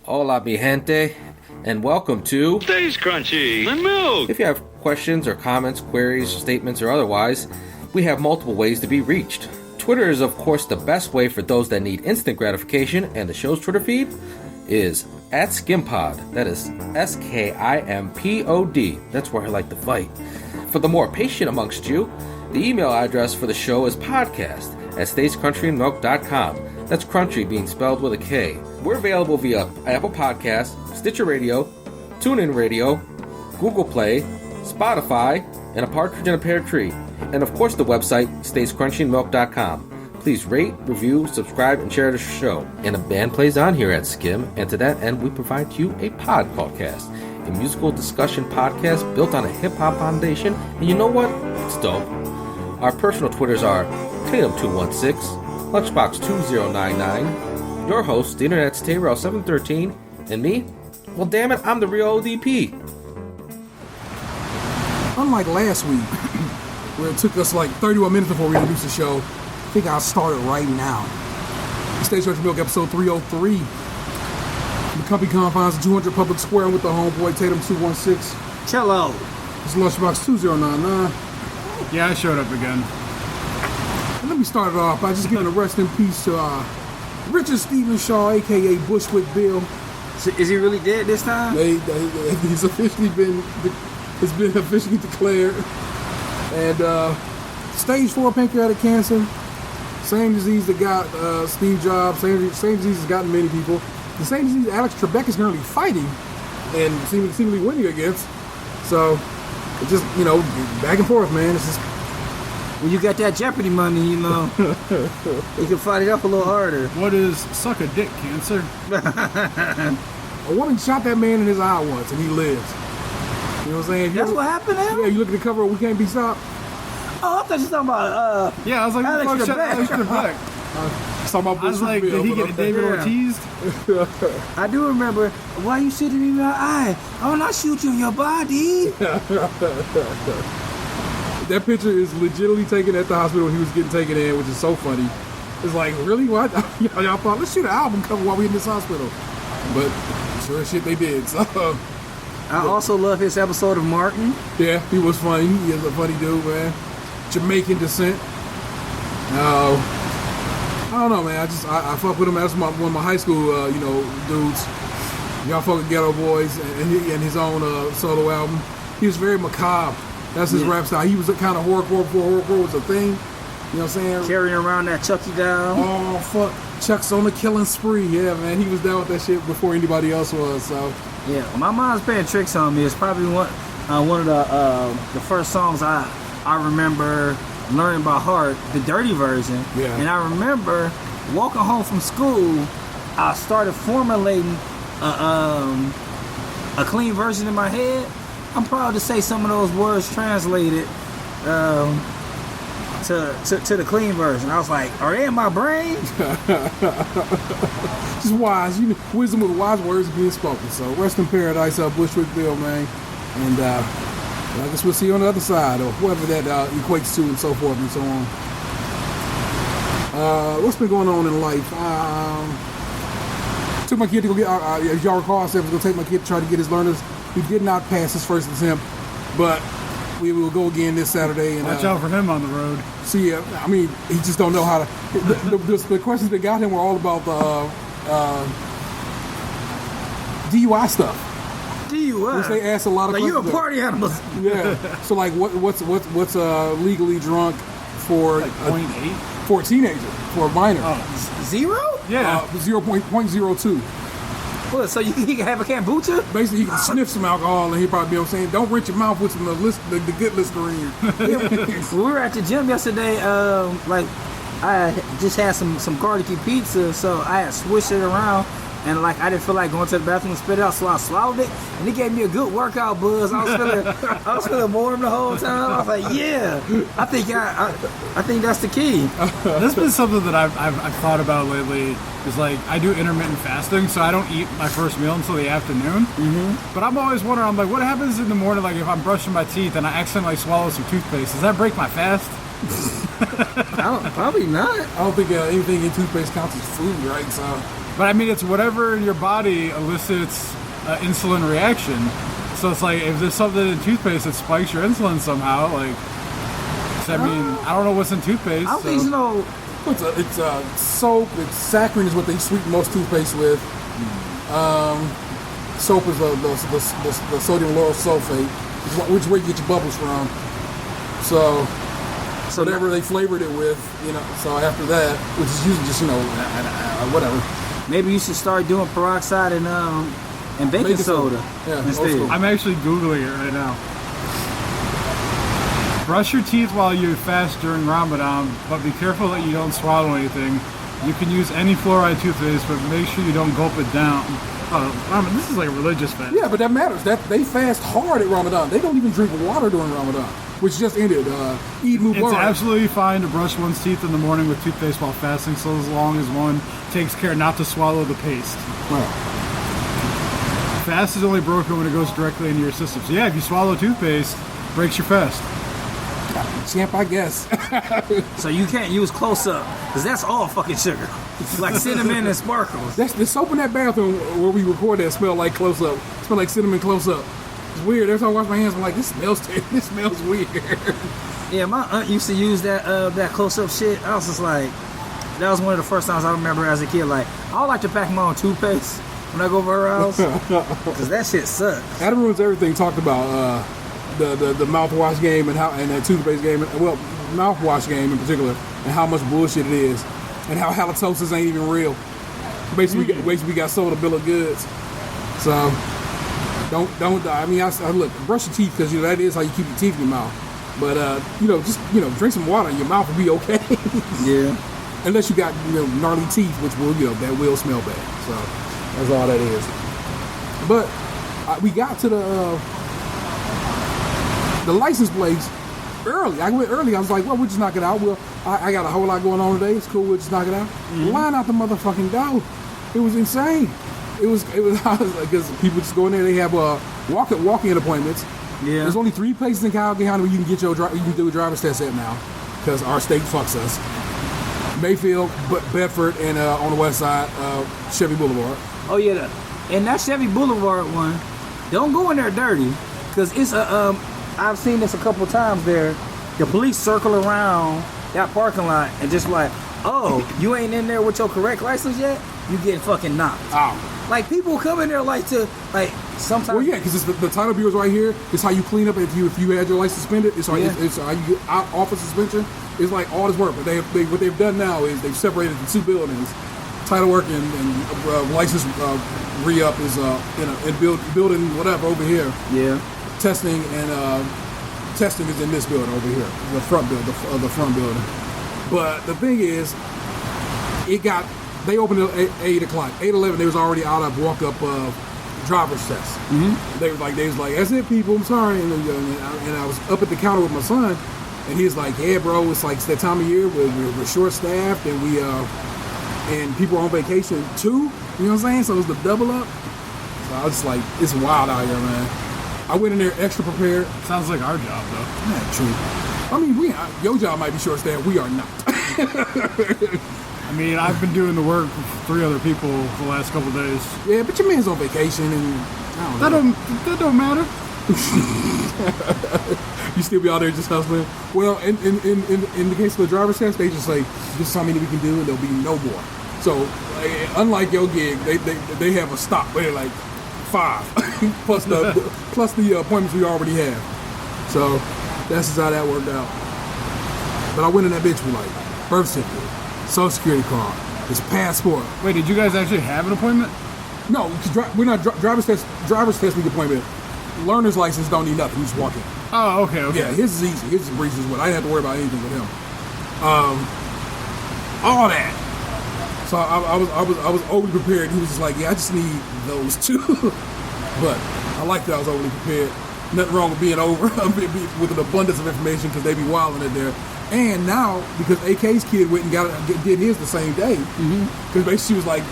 Hola, mi gente, and welcome to Stays Crunchy and Milk. If you have questions or comments, queries, statements, or otherwise, we have multiple ways to be reached. Twitter is, of course, the best way for those that need instant gratification, and the show's Twitter feed is @SkimPod. That is SKIMPOD. That's where I like to fight. For the more patient amongst you, the email address for the show is podcast@stayscrunchyandmilk.com. That's crunchy being spelled with a K. We're available via Apple Podcasts, Stitcher Radio, TuneIn Radio, Google Play, Spotify, and a partridge in a pear tree. And of course the website, stayscrunchyandmilk.com. Please rate, review, subscribe, and share the show. And a band plays on here at Skim, and to that end we provide you a Podcast, a musical discussion podcast built on a hip-hop foundation, and you know what? It's dope. Our personal Twitters are Tatum216, Lunchbox2099, your host, the Internet's Tayrell713, and me? Well, damn it, I'm the real ODP. Unlike last week, where it took us like 31 minutes before we introduced the show, I think I'll start it right now. Stays Crunchy Milk, episode 303. The company confines of 200 Public Square with the homeboy Tatum216. Cello. It's Lunchbox2099. Yeah, I showed up again. And let me start it off by just giving a rest in peace to Richard Stephen Shaw, a.k.a. Bushwick Bill. So is he really dead this time? He's officially it's been officially declared. And stage 4 pancreatic cancer, same disease that got Steve Jobs, same disease that's gotten many people. The same disease Alex Trebek is currently fighting and seemingly winning against. So, it just, back and forth, man. It's just... When you got that Jeopardy money, you can fight it up a little harder. What is suck a dick cancer? A woman shot that man in his eye once, and he lives. You know what I'm saying? That's what happened now? Yeah, you look at the cover of We Can't Be Stopped. Oh, I thought you were talking about, yeah, I was like, Alex fuck shut Trebek. Alex Trebek. I was like, did he get David Ortiz? I do remember, why you shooting me in my eye? I'm not shooting your body. That picture is legitimately taken at the hospital when he was getting taken in, which is so funny. It's like, really? What? Y'all thought, let's shoot an album cover while we in this hospital. But sure as shit they did. So I also love his episode of Martin. Yeah, he was funny. He is a funny dude, man. Jamaican descent. I don't know, man. I fuck with him. That's one of my high school, dudes. Y'all fuck with Ghetto Boys and his own solo album. He was very macabre. That's his rap style. He was a kind of horrorcore before horrorcore was a thing. You know what I'm saying? Carrying around that Chucky doll. Oh, fuck. Chuck's on the killing spree. Yeah, man. He was down with that shit before anybody else was, so. Yeah, my mom's playing tricks on me. It's probably one of the first songs I remember learning by heart, the dirty version. Yeah. And I remember walking home from school, I started formulating a clean version in my head. I'm proud to say some of those words translated to the clean version. I was like, are they in my brain? Just wise. Wisdom with wise words being spoken. So rest in paradise, Bushwick Bill, man. And I guess we'll see you on the other side, or whoever that equates to, and so forth and so on. What's been going on in life? Took my kid to go get, as y'all recall, I said I was going to take my kid to try to get his learners. He did not pass his first attempt, but we will go again this Saturday. And watch out for him on the road. See, he just don't know how to. The questions that got him were all about the DUI stuff. DUI? Which they asked a lot of questions. You a party animal. Yeah. So like, what's legally drunk for like 0.8 for a teenager, for a minor? Oh, 0? Yeah. 0.02. What, so he can have a kombucha? Basically, he can sniff some alcohol, and he'll probably be saying, "Don't rinse your mouth with some the good Listerine." We were at the gym yesterday. I just had some garlicky pizza, so I had swished it around, and I didn't feel like going to the bathroom and spit it out, so I swallowed it, and it gave me a good workout buzz. I was feeling warm the whole time. I was like, yeah, I think that's the key. That's been something that I've thought about lately. Is I do intermittent fasting, so I don't eat my first meal until the afternoon. Mm-hmm. But I'm always wondering, I'm like, what happens in the morning? If I'm brushing my teeth and I accidentally swallow some toothpaste, does that break my fast? Probably not. I don't think anything in toothpaste counts as food, right? So But I mean, it's whatever in your body elicits an insulin reaction. So it's like if there's something in toothpaste that spikes your insulin somehow, like, I mean, I don't know what's in toothpaste. I don't think you know. It's soap. It's saccharin is what they sweeten most toothpaste with. Soap is the sodium lauryl sulfate, which is where you get your bubbles from. So whatever they flavored it with, you know. So after that, which is usually just whatever. Maybe you should start doing peroxide and baking soda. Yeah, instead. I'm actually Googling it right now. Brush your teeth while you fast during Ramadan, but be careful that you don't swallow anything. You can use any fluoride toothpaste, but make sure you don't gulp it down. Oh, this is like a religious fast. Yeah, but that matters. That they fast hard at Ramadan. They don't even drink water during Ramadan, which just ended. Eid Mubarak. It's absolutely fine to brush one's teeth in the morning with toothpaste while fasting, so as long as one takes care not to swallow the paste. Wow. Fast is only broken when it goes directly into your system. So yeah, if you swallow toothpaste, breaks your fast. Champ, I guess. So you can't use close-up, because that's all fucking sugar. Like cinnamon and sparkles. That's the soap in that bathroom where we record that smell like close-up. It smell like cinnamon close-up. It's weird. Every time I wash my hands, I'm like, this smells weird. Yeah, my aunt used to use that close-up shit. I was just like, that was one of the first times I remember as a kid. Like, I would like to pack my own toothpaste when I go over her house, because that shit sucks. That ruins everything. Talked about the mouthwash game and that toothpaste game. Well, mouthwash game in particular, and how much bullshit it is, and how halitosis ain't even real. Basically, we got sold a bill of goods. So don't. I mean, I look, brush your teeth, because that is how you keep your teeth in your mouth. But just drink some water, and your mouth will be okay. Yeah. Unless you got gnarly teeth, which will that will smell bad. So that's all that is. But we got to the license plates early. I went early. I was like, well, we'll just knock it out. Well, I got a whole lot going on today. It's cool. We'll just knock it out. Line out the motherfucking door. It was insane. It was because people just go in there. They have walk-in appointments. Yeah. There's only 3 places in Cowgate County where you can get you can do a driver's test at now, because our state fucks us. Mayfield, Bedford, and on the west side, Chevy Boulevard. Oh yeah, and that Chevy Boulevard one, don't go in there dirty, because it's I've seen this a couple times there. The police circle around that parking lot and just like, oh, you ain't in there with your correct license yet? You getting fucking knocked. Oh. Like, people come in there sometimes. Well, yeah, because the title bureau's right here. It's how you clean up if you had your license suspended. It's how you get out off of suspension. It's like all this work, but what they've done now is they've separated the 2 buildings. Title work and license re-up is in building whatever over here. Yeah. Testing is in this building over here, the front building, the front building. But the thing is, they opened at 8 o'clock. 8:11, they was already out of walk-up driver's test. Mm-hmm. They was like, that's it, people. I'm sorry. And I was up at the counter with my son, and he was like, yeah, bro, it's like it's that time of year we're short-staffed, and and people are on vacation too. You know what I'm saying? So it was the double up. So I was just like, it's wild out here, man. I went in there extra prepared. Sounds like our job, though. Yeah, true. I mean, your job might be short-staffed. We are not. I mean, I've been doing the work with 3 other people the last couple of days. Yeah, but your man's on vacation, and I don't know. That don't matter. You still be out there just hustling. Well, in the case of the driver's test, they just say, this is how many we can do, and there'll be no more. So, unlike your gig, they have a stop where they're like 5 plus the appointments we already have. So that's just how that worked out. But I went in that bitch with like birth certificate, social security card, his passport. Wait, did you guys actually have an appointment? No, we're not driver's testing appointment. Learner's license don't need nothing. You just walk in. Oh, okay. Yeah, his is easy. His is breezy as well. I didn't have to worry about anything with him. All that. So I was overly prepared. He was just like, yeah, I just need those 2. But I like that I was overly prepared. Nothing wrong with being over with an abundance of information, because they be wilding it there. And now, because AK's kid went and did his the same day, because basically she was like,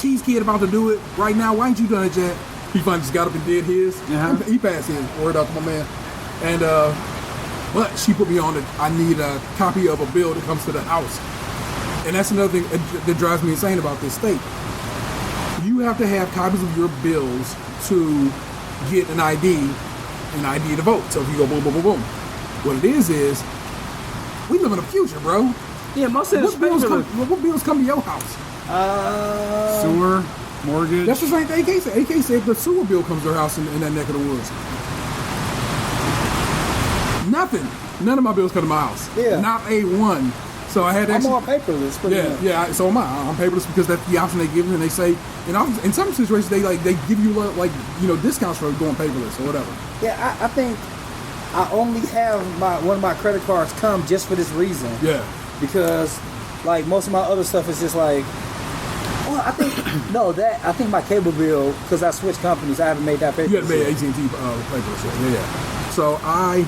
T's kid about to do it right now. Why ain't you done it yet? He finally just got up and did his. Uh-huh. He passed his. Word out to my man. And but she put me on it. I need a copy of a bill that comes to the house. And that's another thing that drives me insane about this state. You have to have copies of your bills to get an ID to vote. So if you go boom, boom, boom, boom. What it is we live in the future, bro. Yeah, most of What bills come to your house? Sewer, mortgage. That's the same thing AK said. AK said the sewer bill comes to their house in that neck of the woods. Nothing. None of my bills come to my house. Yeah. Not a one. So I had to I'm actually, on paperless. Pretty much. yeah. So am I. I'm paperless because that's the option they give you, and they say, in some situations they give you discounts for going paperless or whatever. Yeah, I think I only have one of my credit cards come just for this reason. Yeah. Because like most of my other stuff is just like, well, I think my cable bill, because I switched companies, I haven't made that paperless. You had made AT&T paperless. Yeah. So I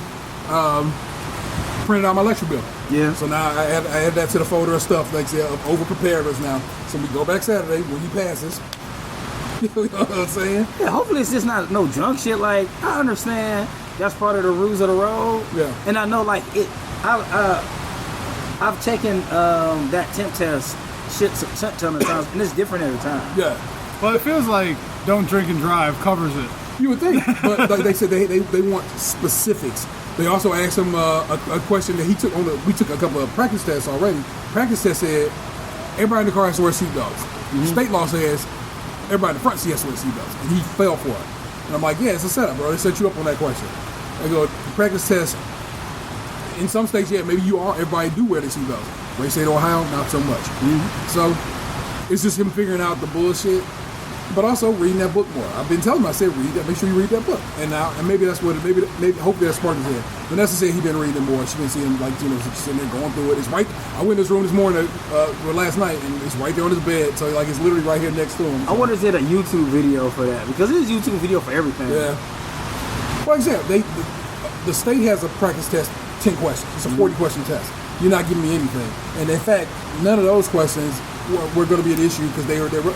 printed out my electric bill. Yeah. So now I add that to the folder of stuff, like say, over preparedness now. So we go back Saturday when he passes. You know what I'm saying? Yeah, hopefully it's just not no junk shit. Like, I understand that's part of the rules of the road. Yeah. And I know, like, I've taken that temp test shit a ton of times, and it's different every time. Yeah. Well, it feels like don't drink and drive covers it. You would think, but like they said, they want specifics. They also asked him a question that he took on. We took a couple of practice tests already. Practice test said everybody in the car has to wear seatbelts. Mm-hmm. State law says everybody in the front seat has to wear seatbelts, and he fell for it. And I'm like, yeah, it's a setup, bro. They set you up on that question. I go, practice test. In some states, yeah, maybe everybody do wear their seatbelts. Ray State, Ohio, not so much. Mm-hmm. So it's just him figuring out the bullshit. But also reading that book more. I've been telling him, I said, read that. Make sure you read that book. And maybe that's what. Maybe hopefully that sparked his head. Vanessa said he been reading more. She been seeing him sitting there going through it. It's right. I went in his room this morning, last night, and it's right there on his bed. So it's literally right here next to him. I wonder if there's a YouTube video for that, because there's a YouTube video for everything. Yeah. For example, the state has a practice test, 10 questions. It's a 40-question test. You're not giving me anything. And in fact, none of those questions were going to be an issue because they were.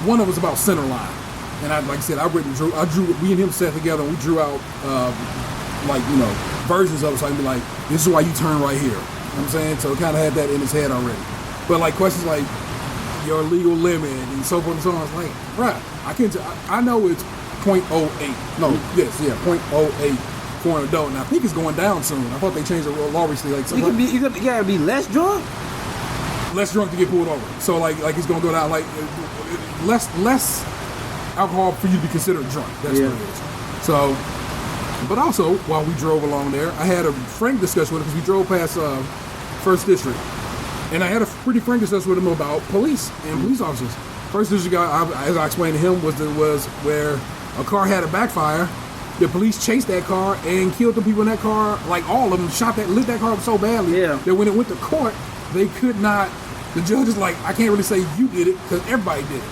One of them was about center line, and like I said, I drew. We and him sat together and we drew out versions of it, so I can be like, this is why you turn right here. You know what I'm saying? So it kind of had that in his head already. But like questions like your legal limit and so forth and so on, I was like, right, I know it's 0.08. No, yes, yeah, 0.08 for an adult. And I think it's going down soon. I thought they changed the law recently. Like, so you gotta be less drunk. Less drunk to get pulled over. So like it's gonna go down like less alcohol for you to be considered drunk. That's what it is. So, but also while we drove along there, I had a frank discussion with him because we drove past First District, and I had a pretty frank discussion with him about police and police officers. First District guy, as I explained to him, was where a car had a backfire. The police chased that car and killed the people in that car. Like all of them, lit that car up so badly that when it went to court, they could not. The judge is like, I can't really say you did it because everybody did it.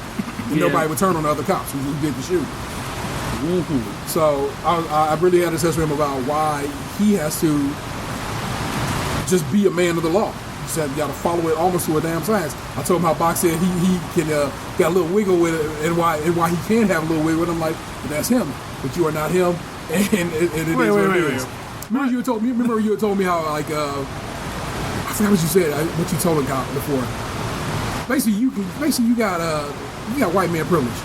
And nobody would turn on the other cops who did the shooting. Mm-hmm. So I really had to discuss with him about why he has to just be a man of the law. He said you got to follow it almost to a damn science. I told him how Box said he can got a little wiggle with it and why he can have a little wiggle with it. I'm like, but that's him. But you are not him. And it is what it is. Remember you had told me how like I forgot what you said. What you told a cop before. Basically, you got white man privilege.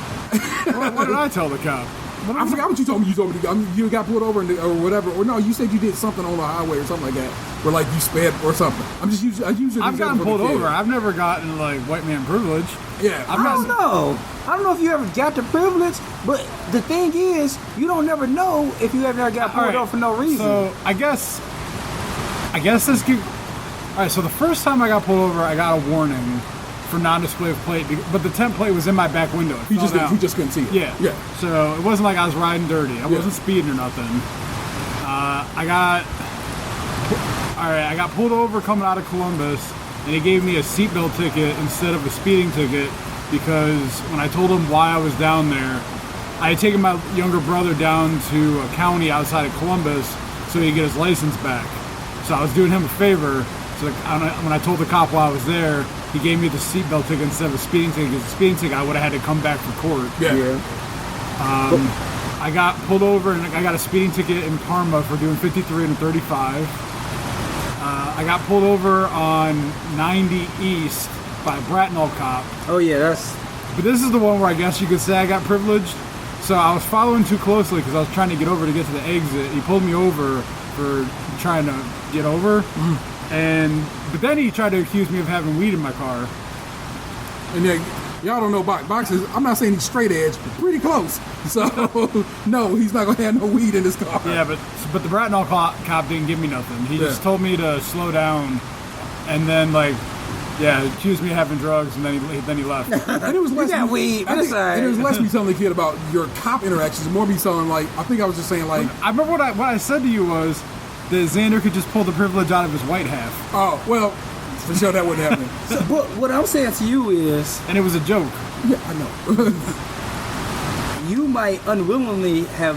What did I tell the cop? I forgot what you told me. You told me you got pulled over or whatever. Or no, you said you did something on the highway or something like that, where like you sped or something. I've gotten pulled over. I've never gotten like white man privilege. Yeah, I don't know. I don't know if you ever got the privilege, but the thing is, you don't never know if you ever got pulled over for no reason. So I guess this could. All right. So the first time I got pulled over, I got a warning for non-display of plate, but the temp plate was in my back window. He just couldn't see it. Yeah. So it wasn't like I was riding dirty. I wasn't speeding or nothing. I got pulled over coming out of Columbus, and he gave me a seatbelt ticket instead of a speeding ticket because when I told him why I was down there, I had taken my younger brother down to a county outside of Columbus so he could get his license back. So I was doing him a favor. So when I told the cop while I was there, he gave me the seatbelt ticket instead of a speeding ticket. Because the speeding ticket, I would have had to come back for court. I got pulled over and I got a speeding ticket in Parma for doing 53 and a 35. I got pulled over on 90 East by a Bratnall cop. Oh yeah, But this is the one where I guess you could say I got privileged. So I was following too closely because I was trying to get over to get to the exit. He pulled me over for trying to get over. But then he tried to accuse me of having weed in my car. And then, y'all don't know boxes. I'm not saying he's straight edge, but pretty close. So, no, he's not going to have no weed in his car. Yeah, but the Bratnall cop didn't give me nothing. He just told me to slow down and then, accused me of having drugs, and then he left. And it was less got weed, and it was less me telling the kid about your cop interactions, more me telling, I think I was just saying, I remember what I said to you was that Xander could just pull the privilege out of his white half. Oh, well, for sure that wouldn't happen. but what I'm saying to you is, And it was a joke. Yeah, I know. you might unwillingly have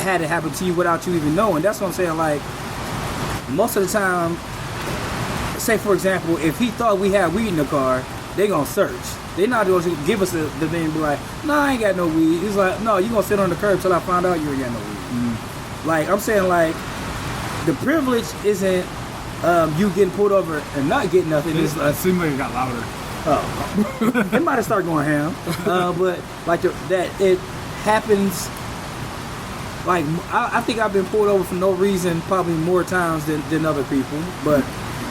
had it happen to you without you even knowing. That's what I'm saying. Like, most of the time, say for example, if he thought we had weed in the car, they gonna search. They not going to give us the thing and be like, no, I ain't got no weed. He's like, no, you gonna sit on the curb till I find out you ain't got no weed. Like, I'm saying, like, the privilege isn't you getting pulled over and not getting nothing. It seemed like it got louder. Oh, it might have started going ham, but like that it happens. Like I think I've been pulled over for no reason probably more times than other people. But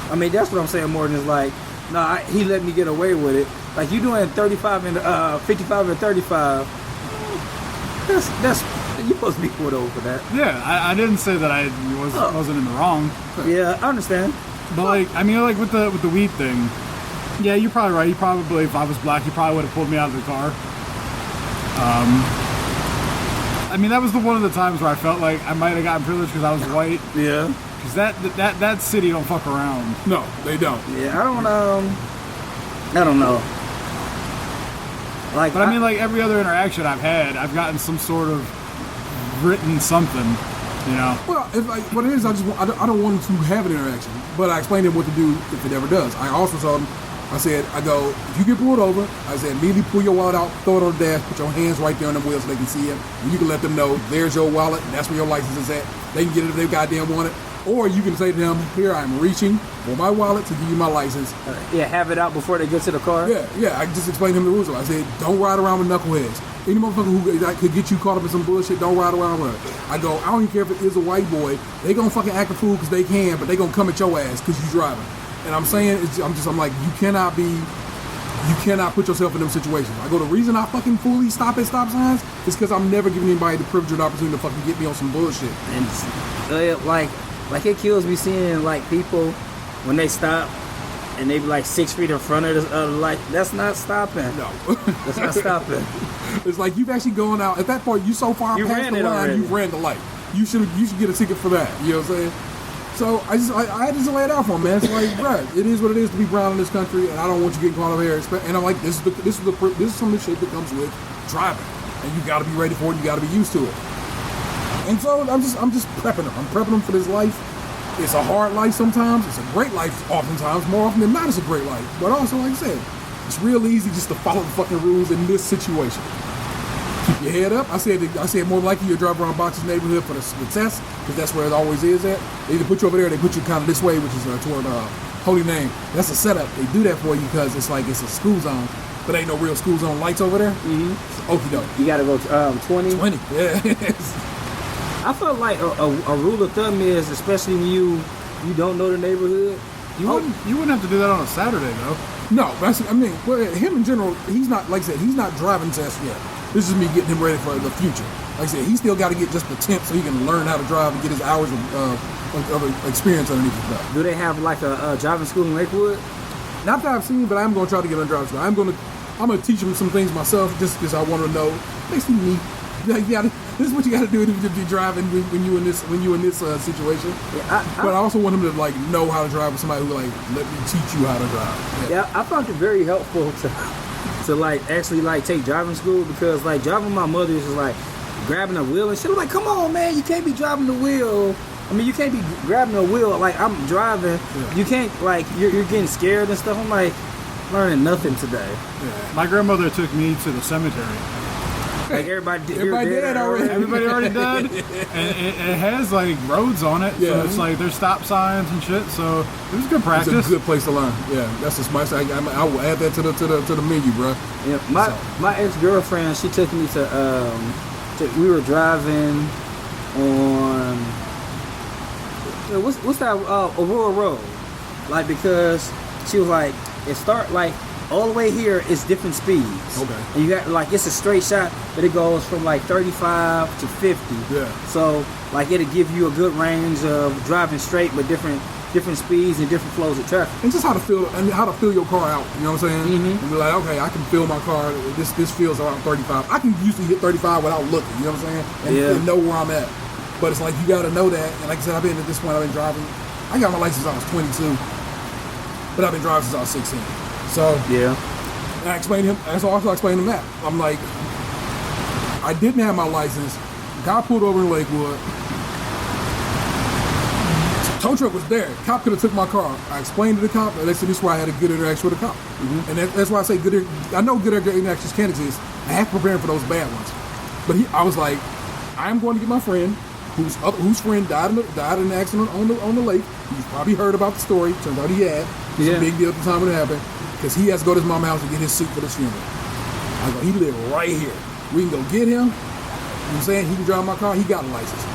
I mean that's what I'm saying more than is like, no, he let me get away with it. Like you doing 35 and 55 and 35. That's you supposed to be pulled over for that. Yeah, I didn't say that I wasn't in the wrong. Yeah, I understand. But like with the weed thing. Yeah, you're probably right. He probably, if I was black, he probably would have pulled me out of the car. I mean, that was one of the times where I felt like I might have gotten privileged because I was white. Yeah. Because that city don't fuck around. No, they don't. Yeah, I don't know. Like, But I mean, like every other interaction I've had, I've gotten some sort of written something, you know. Well, what it is, I don't want to have an interaction, but I explained to him what to do if it ever does. I also told him, if you get pulled over, I said, immediately pull your wallet out, throw it on the dash, put your hands right there on the wheel so they can see it, and you can let them know there's your wallet, and that's where your license is at. They can get it if they goddamn want it. Or you can say to them, here, I'm reaching for my wallet to give you my license. Yeah, have it out before they get to the car. Yeah, I just explained to him the rules. I said, don't ride around with knuckleheads. Any motherfucker who could get you caught up in some bullshit, don't ride around with her. I go, I don't even care if it is a white boy. They gonna fucking act a fool because they can, but they gonna come at your ass because you driving. And I'm saying, I'm like, you cannot put yourself in them situations. I go, the reason I fucking fully stop at stop signs is because I'm never giving anybody the privilege or the opportunity to fucking get me on some bullshit. And like it kills me seeing like people when they stop and they be like 6 feet in front of the light. That's not stopping. No. That's not stopping. It's like you've actually gone out. At that point, you so far past the line, you ran the light. You should get a ticket for that. You know what I'm saying? So I had to just lay it out for him, man. It's like, bro, it is what it is to be brown in this country, and I don't want you getting caught up here. And I'm like, this is some of the shit that comes with driving, and you got to be ready for it. You got to be used to it. And so I'm just prepping them. I'm prepping them for this life. It's a hard life sometimes. It's a great life oftentimes. More often than not, it's a great life. But also, like I said, it's real easy just to follow the fucking rules in this situation. Keep your head up. I said more likely you'll drive around Box's neighborhood for the test, because that's where it always is at. They either put you over there or they put you kind of this way, which is toward Holy Name. That's a setup. They do that for you because it's like it's a school zone, but ain't no real school zone lights over there. Mm-hmm. Okie doke. You gotta go 20? 20, yeah. I felt like a rule of thumb is, especially when you don't know the neighborhood. You wouldn't have to do that on a Saturday though. No, but him in general, he's not, like I said, he's not driving test yet. This is me getting him ready for the future. Like I said, he still got to get just the temp so he can learn how to drive and get his hours of experience underneath his belt. Do they have like a driving school in Lakewood? Not that I've seen, but I'm going to try to get on driving school. I'm going to teach him some things myself just because I want to know. Basically, me. This is what you got to do to be driving when you in this situation. Yeah, but I also want him to like know how to drive with somebody who like let me teach you how to drive. Yeah, I found it very helpful to like actually like take driving school, because like driving with my mother is just like grabbing a wheel and shit. I'm like, come on, man, you can't be driving the wheel. I mean, you can't be grabbing a wheel like I'm driving. Yeah. You can't, like, you're getting scared and stuff. I'm like learning nothing today. Yeah. My grandmother took me to the cemetery. Like everybody dead already. Everybody already dead. And it has like roads on it, so it's like there's stop signs and shit. So it was good practice. It's a good place to learn. Yeah, that's a smart. I will add that to the menu, bro. Yeah, my ex-girlfriend, she took me to we were driving on what's that Aurora Road, like, because she was like, it start like all the way here is different speeds. Okay. And you got like, it's a straight shot, but it goes from like 35 to 50. Yeah. So like it'll give you a good range of driving straight, but different speeds and different flows of traffic. And just how to fill your car out. You know what I'm saying? Mm-hmm. And be like, okay, I can fill my car. This feels around 35. I can usually hit 35 without looking. You know what I'm saying? And know where I'm at. But it's like you got to know that. And like I said, I've been at this point. I've been driving. I got my license since I was 22, but I've been driving since I was 16. So yeah. And I explained to him. That's also I explained to Matt. I'm like, I didn't have my license. Got pulled over in Lakewood. Tow truck was there. Cop could have took my car. I explained to the cop, and they said this is why I had a good interaction with the cop. Mm-hmm. And that's why I say good. I know good interactions can exist. I have to prepare for those bad ones. But I was like, I'm going to get my friend, whose friend died in an accident on the lake. You've probably heard about the story. Turns out he had. It's a big deal at the time when it happened, because he has to go to his mom's house and get his suit for this funeral. I go, he live right here. We can go get him. You know what I'm saying? He can drive my car. He got a license.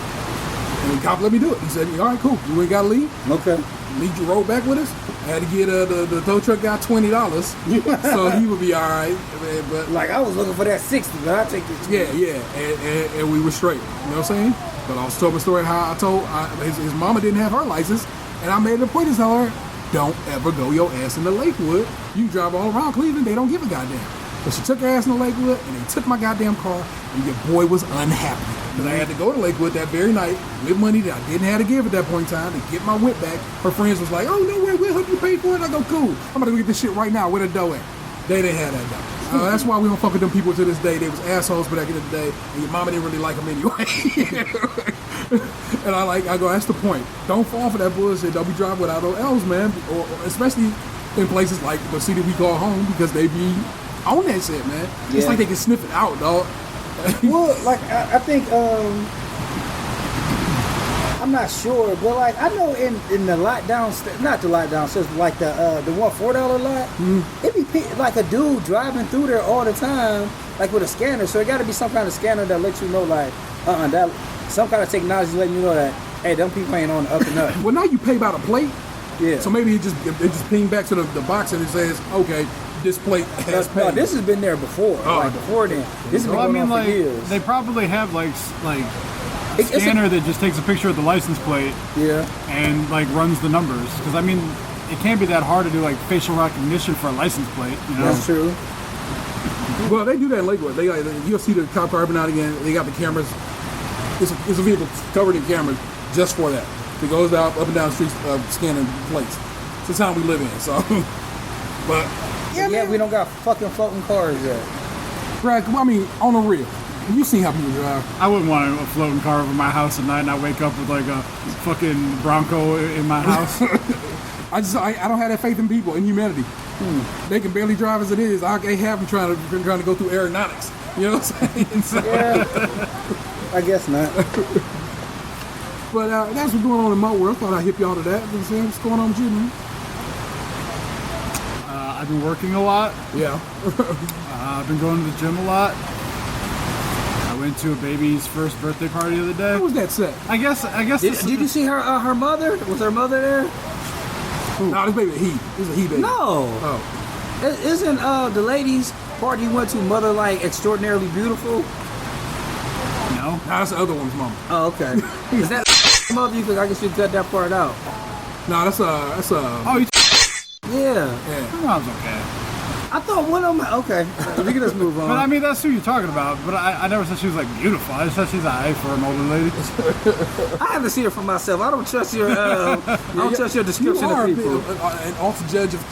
And the cop let me do it. He said, all right, cool. You ain't got to leave. Okay. You roll back with us. I had to get the tow truck guy $20, so he would be all right. But like, I was looking for that 60, but I take this. Yeah. And we were straight. You know what I'm saying? But I also told my story how his mama didn't have her license, and I made a point to tell her, don't ever go your ass into Lakewood. You drive all around Cleveland, they don't give a goddamn. But she took her ass into Lakewood, and they took my goddamn car, and your boy was unhappy. Because I had to go to Lakewood that very night with money that I didn't have to give at that point in time to get my whip back. Her friends was like, oh, no way, we'll help you pay for it. I go, cool. I'm going to go get this shit right now. Where the dough at? They didn't have that dough. That's why we don't fuck with them people to this day. They was assholes back in the day, and your mama didn't really like them anyway. And I go, that's the point. Don't fall for that bullshit. Don't be driving without no L's, man. Or especially in places like the city we call home, because they be on that shit, man. Yeah. It's like they can sniff it out, dog. Well, like, I think, I'm not sure, but like, I know in the lockdown, not the lockdown, so like the $4 lot, it be like a dude driving through there all the time, like with a scanner. So it got to be some kind of scanner that lets you know, like, that some kind of technology letting you know that, hey, them people ain't on the up and up. Well, now you pay by the plate. Yeah. So maybe it just ping back to the box and it says, okay, this plate has paid. No, this has been there before. Like before then. This has been going on for years. They probably have like a scanner that just takes a picture of the license plate. Yeah. And like runs the numbers. Because I mean, it can't be that hard to do like facial recognition for a license plate. You know? That's true. Well, they do that in Lakewood. You'll see the cop car every now and again. They got the cameras. It's a vehicle covered in cameras just for that. It goes out up and down the streets scanning plates. It's the time we live in. So, but yeah, we don't got fucking floating cars yet. Right? I mean, on the real, you seen how people drive. I wouldn't want a floating car over my house at night, and I wake up with like a fucking Bronco in my house. I don't have that faith in people, in humanity. They can barely drive as it is. I can't have them trying to go through aeronautics. You know what I'm saying? So, yeah, I guess not. But that's what's going on in my world. I thought I'd hip y'all to that. What's going on with you, man? I've been working a lot. Yeah. I've been going to the gym a lot. I went to a baby's first birthday party the other day. How was that set? I guess. Did you see her mother? Was her mother there? No, this baby a he. This is a he baby. No. Oh. Isn't the ladies' party you went to Mother like extraordinarily beautiful? No. That's the other one's mama. Oh, okay. Is that mother? Because I guess you cut that part out. No, that's Oh, yeah. Her mom's okay. I thought one of them. Okay, we can just move on. But I mean, that's who you're talking about. But I never said she was like beautiful. I just said she's alright for an older lady. I haven't seen her for myself. I don't trust your. I don't trust your description of people. An ultimate judge of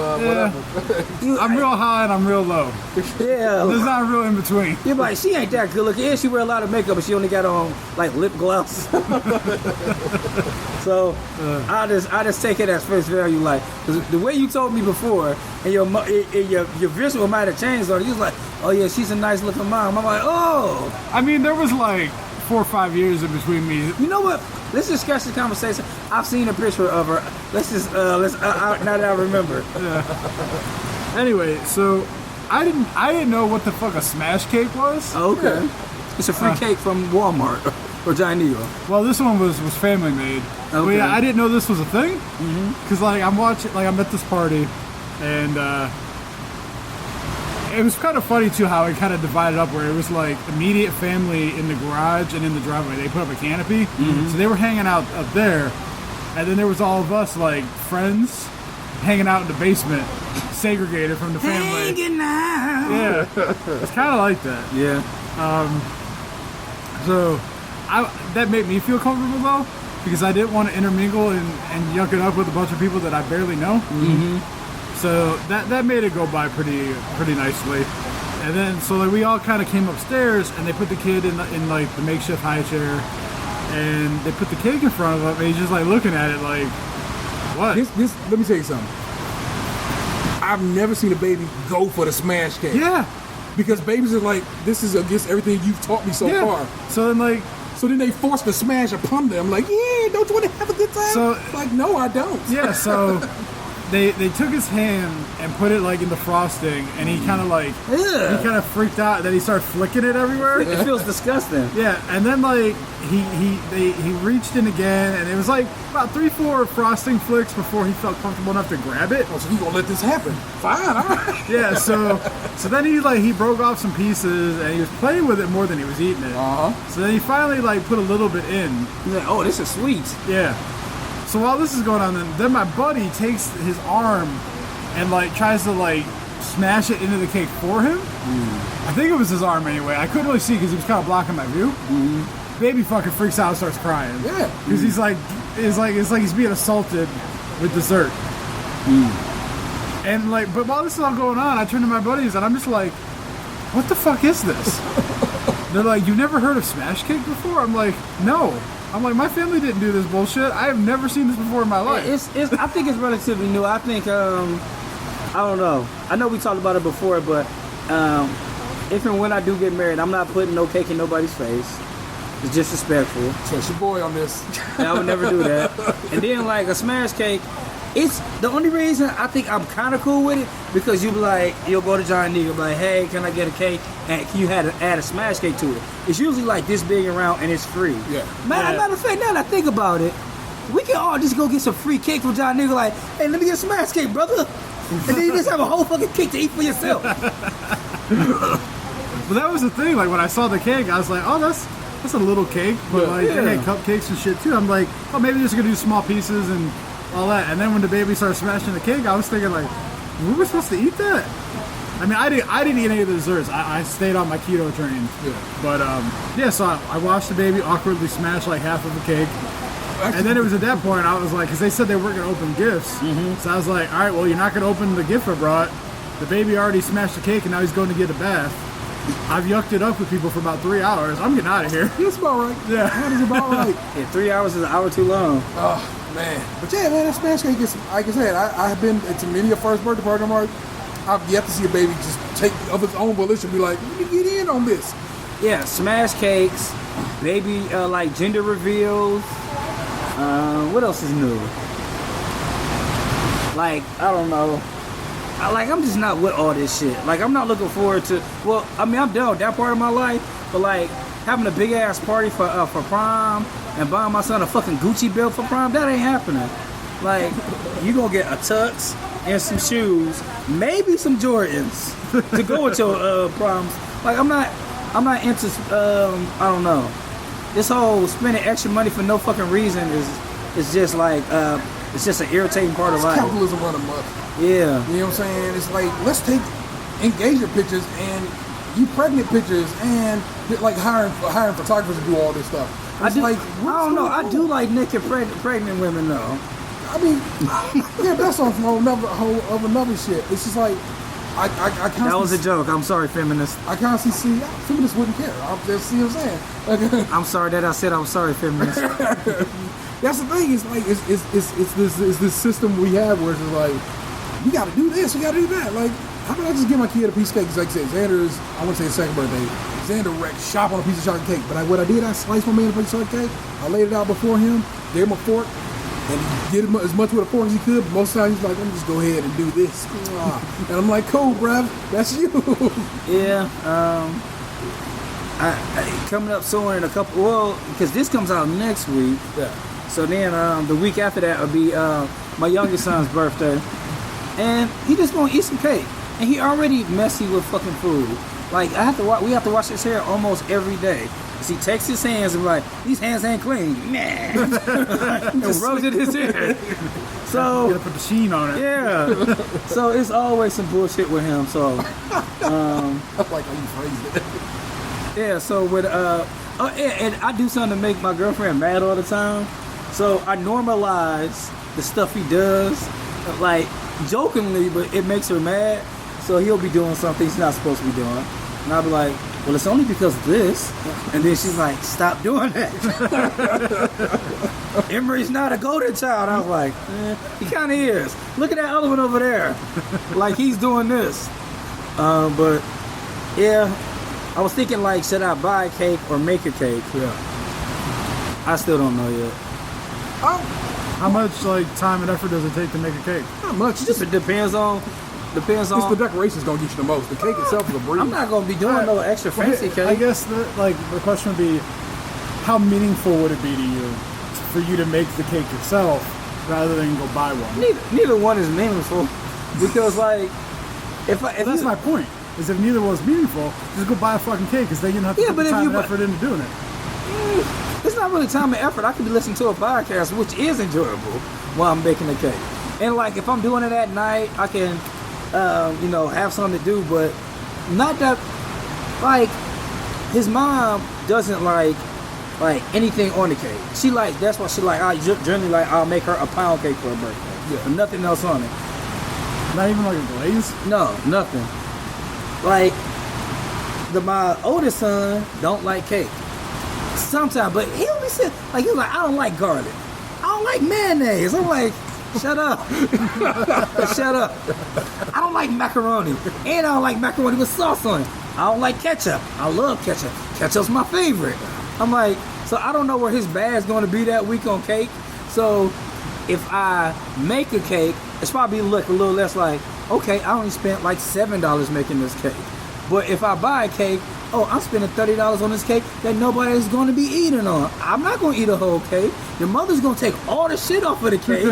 whatever. I'm real high and I'm real low. Yeah. There's not real in between. You're like, she ain't that good looking. And she wear a lot of makeup, but she only got on like lip gloss. So I just take it as face value. Like 'cause the way you told me before, and your visual might have changed. Or you was like, oh yeah, she's a nice looking mom. I'm like, oh. I mean, there was like 4 or 5 years in between me. You know what? Let's just scratch the conversation. I've seen a picture of her. Let's just now that I remember. Anyway, so I didn't know what the fuck a smash cake was. Okay. It's a free cake from Walmart or Giant Eagle. Well, this one was family made. But Okay. yeah, I didn't know this was a thing. Cause like I'm at this party, and it was kind of funny too how it kind of divided up where it was like immediate family in the garage and in the driveway. They put up a canopy, so they were hanging out up there, and then there was all of us like friends hanging out in the basement, segregated from the family. Hanging out. Yeah, it's kind of like that. Yeah. So that made me feel comfortable though, because I didn't want to intermingle and yuck it up with a bunch of people that I barely know. So that made it go by pretty nicely. And then so like we all kind of came upstairs and they put the kid in like the makeshift high chair, and they put the cake in front of him, and he's just like looking at it like, what? This, let me tell you something. I've never seen a baby go for the smash cake. Yeah. Because babies are like, this is against everything you've taught me so far. So then like. So then they force the smash upon them. Like, yeah, don't you want to have a good time? So like, no, I don't. Yeah. So they took his hand and put it like in the frosting, and he kind of like he kind of freaked out. And then he started flicking it everywhere. It feels disgusting. Yeah, and then like he reached in again, and it was like about 3-4 frosting flicks before he felt comfortable enough to grab it. Oh, so you gonna let this happen? Fine, all right. Yeah, so then he broke off some pieces, and he was playing with it more than he was eating it. So then he finally like put a little bit in. He's like, oh, this is sweet. Yeah. So while this is going on, then my buddy takes his arm and like tries to like smash it into the cake for him. I think it was his arm anyway. I couldn't really see because he was kind of blocking my view. Baby fucking freaks out and starts crying. Yeah. Because it's like he's being assaulted with dessert. And like, but while this is all going on, I turn to my buddies and I'm just like, what the fuck is this? They're like, you've never heard of smash cake before? I'm like, no. I'm like, my family didn't do this bullshit. I have never seen this before in my life. I think it's relatively new. I think, I don't know. I know we talked about it before, but if and when I do get married, I'm not putting no cake in nobody's face. It's disrespectful. Trust your boy on this. And I would never do that. And then, like, a smash cake, it's the only reason I think I'm kind of cool with it because you'll go to Giant Eagle, be like, hey, can I get a cake? And can you add a smash cake to it? It's usually like this big around and it's free. Yeah. Matter of fact, now that I think about it, we can all just go get some free cake from Giant Eagle, like, hey, let me get a smash cake, brother. And then you just have a whole fucking cake to eat for yourself. But that was the thing, like when I saw the cake, I was like, oh, that's a little cake, but they had cupcakes and shit too. I'm like, oh, maybe they're just gonna do small pieces and all that. And then when the baby started smashing the cake, I was thinking like, were we supposed to eat that? I mean, I didn't eat any of the desserts. I stayed on my keto train. Yeah. But so I watched the baby awkwardly smash like half of the cake. And then it was at that point I was like, because they said they weren't gonna open gifts. So I was like, all right, well, you're not gonna open the gift I brought. The baby already smashed the cake and now he's going to get a bath. I've yucked it up with people for about 3 hours. I'm getting out of here. That's about right. Yeah. That is about right. Yeah, 3 hours is an hour too long. Oh, man. But yeah, man, that smash cake is, like I said, I have been to many a first birthday party. I've yet to see a baby just take of its own volition, be like, let me get in on this. Yeah, smash cakes, maybe like gender reveals. What else is new? Like, I don't know. I'm just not with all this shit. Like, I'm not looking forward to. Well, I mean, I'm done with that part of my life. But like having a big ass party for prom and buying my son a fucking Gucci belt for prom, that ain't happening. Like, you gonna get a tux and some shoes, maybe some Jordans to go with your proms. Like, I'm not into. I don't know. This whole spending extra money for no fucking reason is just like it's just an irritating part of life. Capitalism run amok. Yeah. You know what I'm saying? It's like, let's take engagement pictures and you pregnant pictures and like hiring photographers to do all this stuff. It's I don't know. I do like naked pregnant women though. I mean, yeah, that's on another shit. It's just like I constantly. That was a joke. I'm sorry, feminists. I constantly see feminists wouldn't care. I'm just, see what I'm saying. I'm sorry that I said I'm sorry, feminists. That's the thing. It's like it's this system we have where it's just like you got to do this, you got to do that. Like, how about I just give my kid a piece of cake? 'Cause like I said, Xander's, I want to say his second birthday. Xander wrecked shop on a piece of chocolate cake. But what I did, I sliced my man a piece of chocolate cake. I laid it out before him, gave him a fork, and he did as much with a fork as he could. But most of the time, he's like, let me just go ahead and do this. And I'm like, cool, bruv, that's you. Yeah. I coming up soon in a couple. Well, because this comes out next week. Yeah. So then the week after that will be my youngest son's birthday, and he just gonna eat some cake. And he already messy with fucking food. Like we have to wash his hair almost every day. Cause he takes his hands and be like, these hands ain't clean. Nah. And rubs it in his hair. So You gotta put the sheen on it. yeah. So it's always some bullshit with him. So I like how you phrased it. yeah. So with and I do something to make my girlfriend mad all the time. So I normalize the stuff he does, like jokingly, but it makes her mad. So he'll be doing something he's not supposed to be doing. And I'll be like, well, it's only because of this. And then she's like, stop doing that. Emery's not a golden child. I was like, he kind of is. Look at that other one over there. Like, he's doing this. But, yeah, I was thinking, like, should I buy a cake or make a cake? Yeah. I still don't know yet. How much like time and effort does it take to make a cake? Not much. Just it depends on. It's the decoration's gonna get you the most. The cake itself is a breeze. I'm not gonna be doing no extra fancy cake. I guess the question would be, how meaningful would it be to you for you to make the cake yourself rather than go buy one? Neither one is meaningful because like if That's my point. Is if neither was meaningful, just go buy a fucking cake because then you don't have to put the time and effort into doing it. It's not really time and effort. I could be listening to a podcast, which is enjoyable while I'm baking the cake. And like if I'm doing it at night, I can, have something to do. But not that, like, his mom doesn't like anything on the cake. She like that's why she like. I generally like I'll make her a pound cake for her birthday. Yeah. With nothing else on it. Not even like a glaze? No, nothing. Like my oldest son don't like cake. Sometimes, but he'll be sitting like he's like, I don't like garlic. I don't like mayonnaise. I'm like, shut up. Shut up. I don't like macaroni. And I don't like macaroni with sauce on it. I don't like ketchup. I love ketchup. Ketchup's my favorite. I'm like, so I don't know where his bag's gonna be that week on cake. So if I make a cake, it's probably look a little less like, okay, I only spent like $7 making this cake. But if I buy a cake, I'm spending $30 on this cake that nobody is going to be eating on. I'm not going to eat a whole cake. Your mother's going to take all the shit off of the cake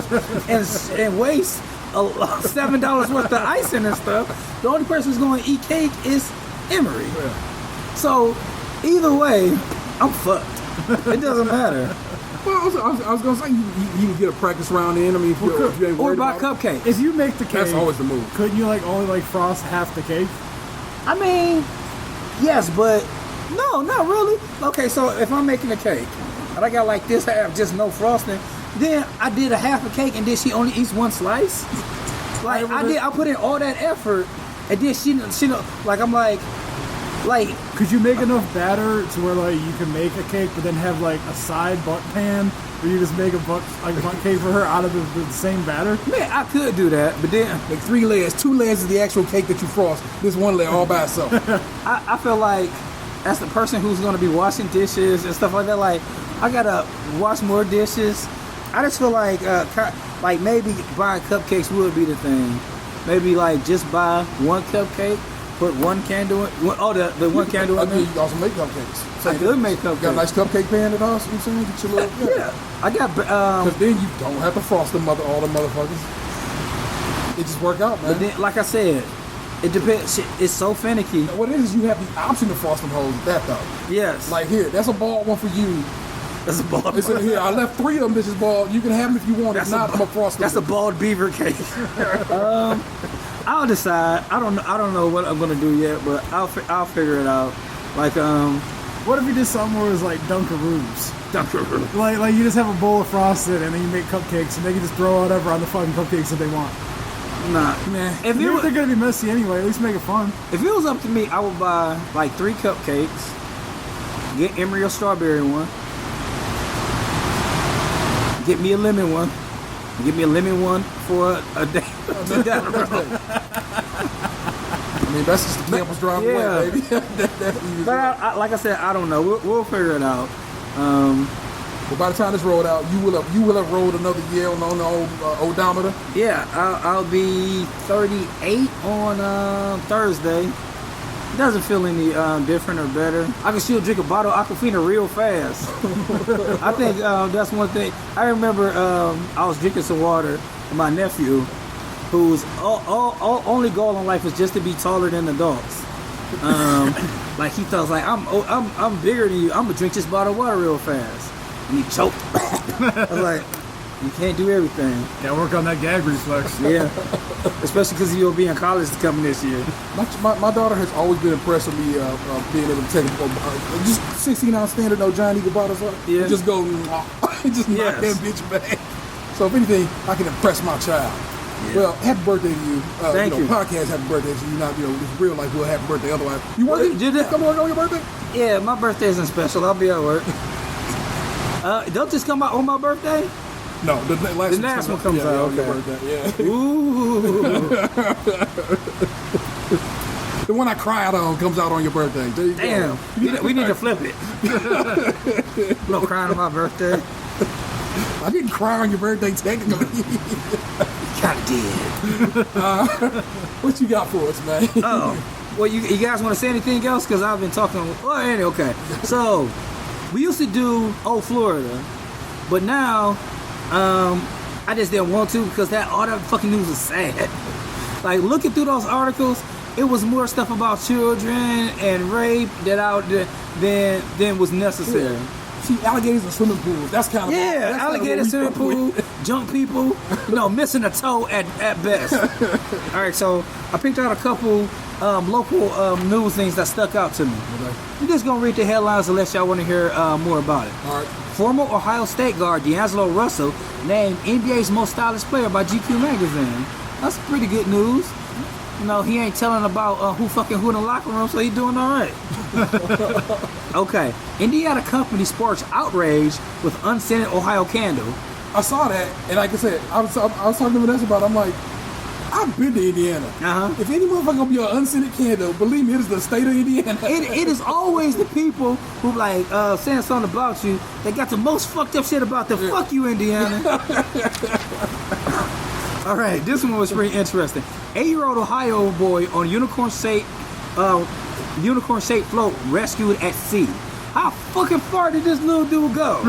and waste $7 worth of icing and stuff. The only person who's going to eat cake is Emery. Yeah. So either way, I'm fucked. It doesn't matter. Well, I was gonna say you can get a practice round in. I mean, if you ain't Or worried buy about it. cupcakes. If you make the cake, That's always the move. couldn't you like only like frost half the cake? I mean, yes, but no, not really. Okay, so if I'm making a cake and I got like this half, just no frosting, then I did a half a cake and then she only eats one slice. Like I put in all that effort and then she like I'm like. Could you make enough batter to where like you can make a cake, but then have like a side butt pan where you just make a butt cake for her out of the same batter? Man, I could do that, but then Like 3 layers. 2 layers is the actual cake that you frost. This 1 layer all by itself. I feel like as the person who's gonna be washing dishes and stuff like that, like I gotta wash more dishes. I just feel like maybe buying cupcakes would be the thing. Maybe like just buy 1 cupcake. Put 1 candle in. The 1 candle I in mean, there. you also make cupcakes. I could make cupcakes. Got a nice cupcake pan at all, you know what I'm saying? Get your little, Yeah, I got. Because then you don't have to frost all the motherfuckers. It just work out, man. But then, like I said, it depends. It's so finicky. What it is you have the option to frost them holes with that though. Yes. Like here, that's a bald one for you. That's a bald. It's in here. I left 3 of them bitches bald. You can have them if you want. If not, I'm a frost. That's a bald beaver cake. I'll decide. I don't know what I'm gonna do yet, but I'll figure it out. Like What if you did something where it was like Dunkaroos? Dunkaroos. Like you just have a bowl of frosted and then you make cupcakes and they can just throw whatever on the fucking cupcakes that they want. Nah, Nah. If They're gonna be messy anyway. At least make it fun. If it was up to me, I would buy like 3 cupcakes. Get Emery a strawberry one. get me a lemon one. Give me a lemon one for a day. Down the road. I mean, that's just the Campbell's drive Yeah. away, baby. That's easy. But like I said, I don't know. We'll figure it out. But by the time this rolled out, you will have rolled another year on the odometer. Yeah, I'll be 38 on Thursday. Doesn't feel any different or better. I can still drink a bottle of Aquafina real fast. I think that's one thing. I remember I was drinking some water with my nephew, whose only goal in life is just to be taller than adults. Like he thought, like I'm bigger than you. I'm gonna drink this bottle of water real fast, and he choked. I was like, you can't do everything. Gotta work on that gag reflex. Yeah, especially because you'll be in college coming this year. My daughter has always been impressed with me being able to take just 16-ounce standard, no Giant Eagle bottles up. Yeah. And just go, just knock that bitch back. So if anything, I can impress my child. Yeah. Well, happy birthday to you. Thank you. Podcast, happy birthday to you. Not, it's real life, well, happy birthday. Otherwise, you want to come on your birthday? Yeah, my birthday isn't special. I'll be at work. Don't just come out on my birthday? No, the last one comes out. Yeah, Okay. birthday, yeah. Ooh. The one I cried on comes out on your birthday. There you Damn. go. We need to flip it. No crying on my birthday. I didn't cry on your birthday, technically. Kinda did. What you got for us, man? Oh. Well, you guys want to say anything else? Because I've been talking. Well, anyway, okay. So, we used to do Old Florida, but now, I just didn't want to because all that fucking news is sad. Like, looking through those articles, it was more stuff about children and rape than was necessary. Yeah. See, alligators in swimming pools. That's kind of alligators swimming pool, junk people, missing a toe at best. All right, so I picked out a couple local news things that stuck out to me. Okay. I'm just gonna read the headlines unless y'all want to hear more about it. All right. Former Ohio State guard D'Angelo Russell named NBA's most stylish player by GQ magazine. That's pretty good news. He ain't telling about who in the locker room, so he doing all right. Okay. Indiana company sparks outrage with unscented Ohio candle. I saw that, and like I said, I was talking to Vanessa about it. I'm like, I've been to Indiana. Uh-huh. If any motherfucker gonna be an unscented candle, believe me, it is the state of Indiana. It is always the people who saying something about you that got the most fucked up shit about them. Fuck you, Indiana. All right, this one was pretty interesting. 8-year-old Ohio boy on unicorn shaped float rescued at sea. How fucking far did this little dude go?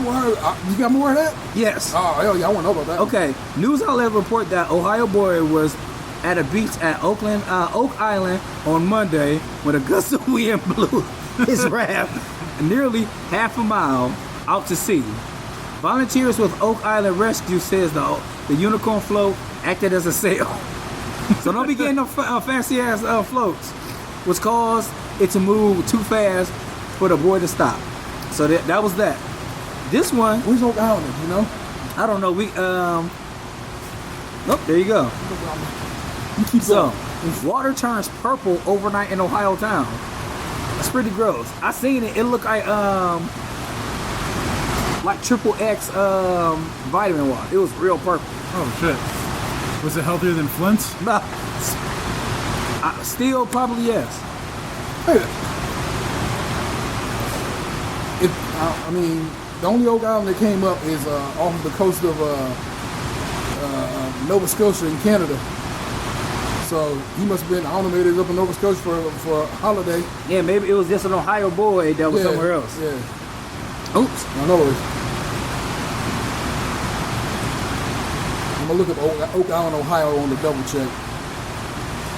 You got more of that? Yes. Oh, hell yeah, I want to know about that. Okay, news outlet report that Ohio boy was at a beach at Oak Island on Monday when a gust of wind blew his raft nearly half a mile out to sea. Volunteers with Oak Island Rescue says the unicorn float acted as a sail. So don't be getting no fancy ass floats, which caused it to move too fast for the boy to stop. So that was that. This one, Where's Oak Island, you know? I don't know. Nope, there you go. You keep So, going. water turns purple overnight in Ohio town. That's pretty gross. I seen it. It looked like triple X vitamin water. It was real purple. Oh shit. Was it healthier than Flint's? Still, probably yes. Hey, the only Oak Island that came up is off of the coast of Nova Scotia in Canada. So he must have been, I don't know, maybe he was up in Nova Scotia for a holiday. Yeah, maybe it was just an Ohio boy that was somewhere else. Yeah. Oops. I know it. I'm gonna look up Oak Island, Ohio on the double check.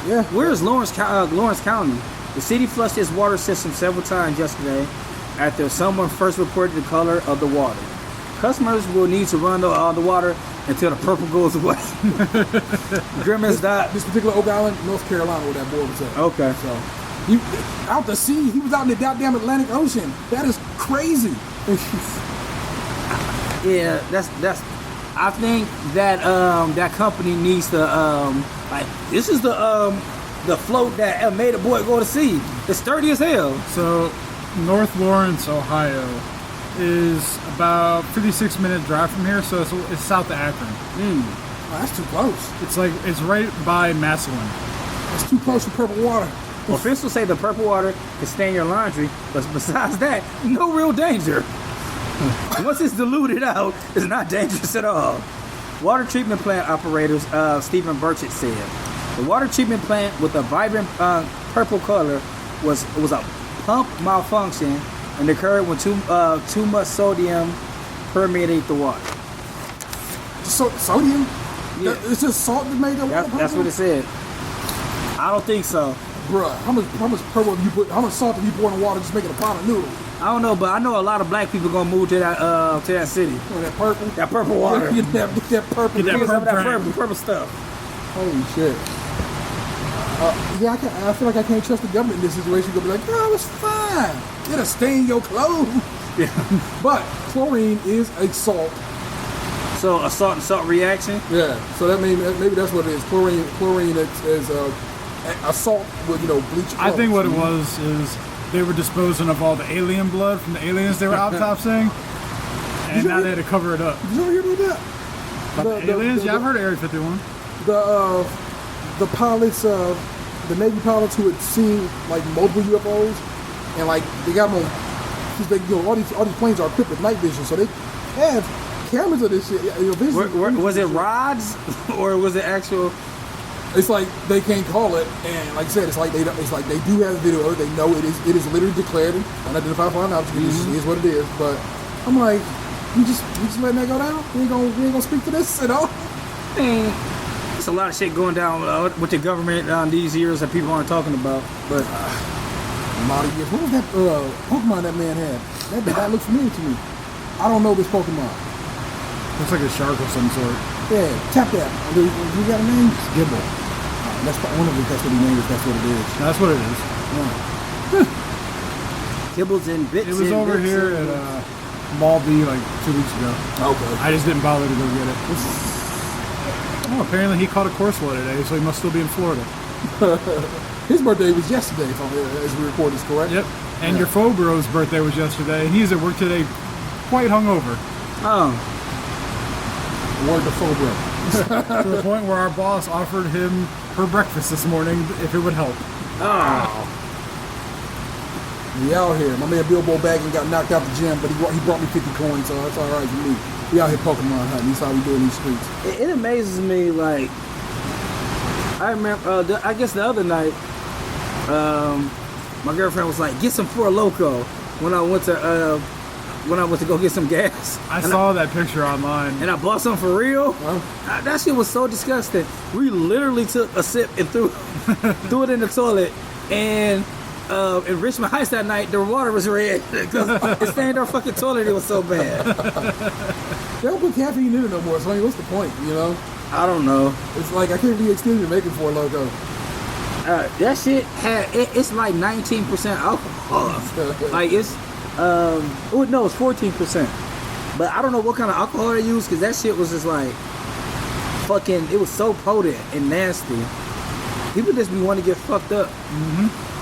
Yeah. Where is Lawrence County? The city flushed its water system several times yesterday after someone first reported the color of the water. Customers will need to run the water until the purple goes away. Grimace died. This particular Oak Island, North Carolina, where that boy was at. Okay. So, out the sea, he was out in the goddamn Atlantic Ocean. That is crazy. Yeah, that's. I think that that company needs to this is the float that made a boy go to sea. It's sturdy as hell. So, North Lawrence, Ohio is about 56-minute drive from here, so it's south of Akron. Oh, that's too close. It's right by Massillon. That's too close to purple water. Well, officials say the purple water can stain your laundry, but besides that, no real danger. Once it's diluted out, it's not dangerous at all. Water treatment plant operators, Stephen Burchett said, the water treatment plant with a vibrant purple color was a pump malfunction and occurred when too much sodium permeated the water. Sodium? Yeah. It's just salt that made that water purple? That's what it said. I don't think so. Bruh, how much purple have you put? How much salt have you poured in water just making a pot of noodles? I don't know, but I know a lot of black people gonna move to that city. Oh, that purple? That purple water. Get that purple. Get that purple stuff. Holy shit. I feel like I can't trust the government in this situation. They'll be like, no, it's fine. It'll stain your clothes. Yeah. But chlorine is a salt. So a salt and salt reaction. Yeah. So that maybe that's what it is. Chlorine is a salt with bleach. I think what it was is they were disposing of all the alien blood from the aliens they were autopsying, and now they had to cover it up. Did you ever hear about that? The aliens? Yeah, I've heard of Area 51. The pilots, the Navy pilots who had seen like multiple UFOs, and like they got them on, because they all these planes are equipped with night vision, so they have cameras of this shit. Was it rods or was it actual? It's like they can't call it, and like I said, it's like they do have a video of it. They know it is literally declared unidentified flying object. It is what it is. But I'm like, we just letting that go down. We ain't gonna speak to this at all. There's a lot of shit going down with the government these years that people aren't talking about. But a lot of years. What was that Pokemon that man had? That looks familiar to me. I don't know this Pokemon. Looks like a shark of some sort. Yeah, tap that. You got a name? Gibble. That's one of it. That's what he named it. That's what it is. That's what it is. Yeah. Kibbles and bits. It was over here at Mall B like 2 weeks ago. Okay. I just didn't bother to go get it. Oh, apparently he caught a Corsola today, so he must still be in Florida. His birthday was yesterday, as we record this, correct? Yep. And your Fobro's birthday was yesterday, and he's at work today quite hungover. Oh. Word to Fobro. To the point where our boss offered him her breakfast this morning if it would help. Oh. We out here. My man Bilbo Baggins got knocked out the gym, but he brought me 50 coins, so that's all right with me. We out here Pokemon hunting. That's how we do in these streets. It amazes me, like, I remember, I guess the other night, my girlfriend was like, get some Four Loko when I went to go get some gas. I saw that picture online. And I bought some for real. Huh? That shit was so disgusting. We literally took a sip and threw it in the toilet. And in Richmond Heights that night, the water was red because it stained our fucking toilet. It was so bad. They don't put caffeine in it no more, so I mean, what's the point, I don't know. It's like, I can't be excused for making Four Loko. That shit it's like 19% alcohol. Like it's it's 14%. But I don't know what kind of alcohol they use because that shit was just like fucking. It was so potent and nasty. People just be wanting to get fucked up.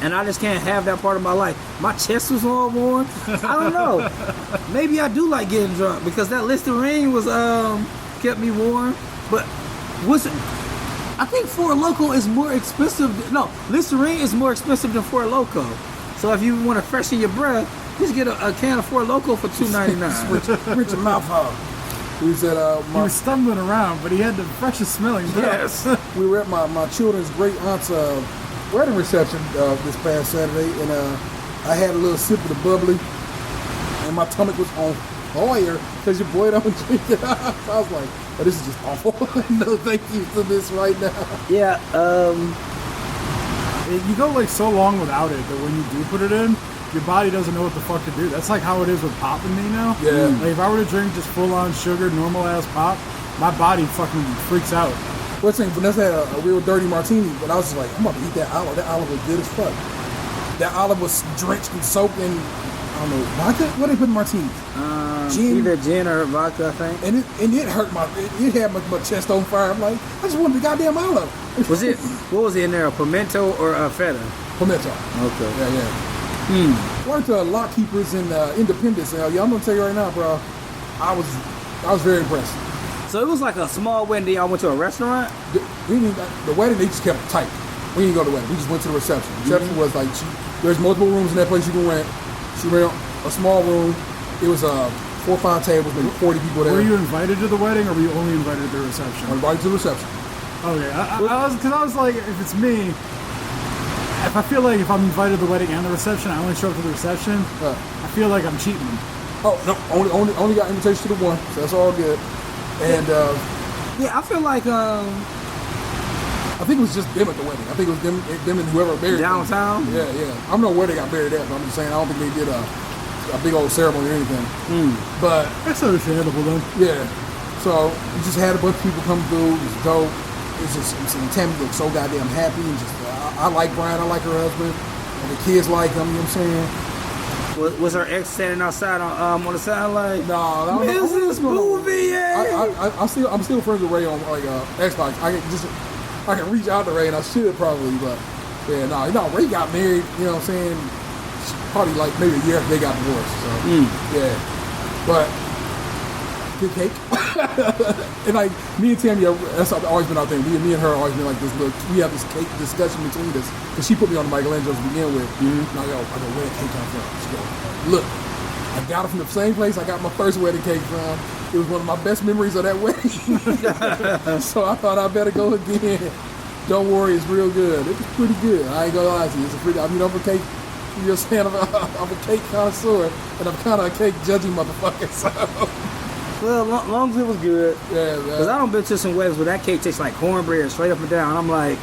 And I just can't have that part of my life. My chest was all warm. I don't know. Maybe I do like getting drunk because that Listerine was kept me warm. But I think Four Loko is more expensive. Listerine is more expensive than Four Loko. So if you want to freshen your breath, just get a can of Four Loko for $2.99. Rich your mouth out. We said he was stumbling around, but he had the freshest smelling breath. Yes. We were at my children's great aunt's wedding reception this past Saturday, and I had a little sip of the bubbly, and my stomach was on fire because your boy don't drink it. I was like, oh, this is just awful. No thank you for this right now. Yeah. You go like so long without it that when you do put it in, your body doesn't know what the fuck to do. That's like how it is with pop in me now. Yeah. Like if I were to drink just full on sugar, normal ass pop, my body fucking freaks out. What's saying? Vanessa had a real dirty martini, but I was just like, I'm about to eat that olive. That olive was good as fuck. That olive was drenched and soaked in, I don't know, vodka? What did they put in martinis? Gin. Either gin or vodka, I think. And it hurt it had my chest on fire. I'm like, I just wanted the goddamn olive. What was it in there? A pimento or a feta? Pimento. Okay. Yeah. Worked lock keepers in Independence. Yeah, I'm gonna tell you right now, bro. I was very impressed. So it was like a small wedding. Y'all went to a restaurant? The wedding, they just kept it tight. We didn't go to the wedding. We just went to the reception. The reception was like, there's multiple rooms in that place you can rent. She rented a small room. It was 4 or 5 tables, maybe 40 people there. Were you invited to the wedding, or were you only invited to the reception? I was invited to the reception. Okay, I was like, if it's me, if I feel like if I'm invited to the wedding and the reception, I only show up to the reception, I feel like I'm cheating. Oh, no, only got invitation to the one, so that's all good. And, yeah, I feel like, I think it was just them at the wedding. I think it was them and whoever married downtown? them. Yeah. I don't know where they got married at, but I'm just saying, I don't think they did a big old ceremony or anything. But that's understandable, then. Yeah. So, we just had a bunch of people come through. It was dope. It's just, Tammy looked so goddamn happy. And just, I like Brian. I like her husband. And the kids like him, you know what I'm saying? Was her ex standing outside on the side like, no, this movie, I'm still friends with Ray on like Xbox. I can reach out to Ray, and I should probably, but yeah, no, Ray got married. You know what I'm saying? Probably like maybe a year after they got divorced. So yeah, but good cake. And like me and Tammy, that's always been our thing. Me and her always been like this little. We have this cake discussion between us because she put me on the Michelangelo's to begin with. And I go, where the cake come from? She go, look, I got it from the same place I got my first wedding cake from. It was one of my best memories of that wedding. So I thought I better go again. Don't worry, it's real good. It was pretty good. I ain't gonna lie to you. It's a pretty. I mean, I'm a cake. You know what I'm saying? I'm a cake connoisseur, and I'm kind of a cake judging motherfucker. So. Well, long as it was good. Yeah, man. Because I don't been to some weddings where that cake tastes like cornbread straight up and down. I'm like,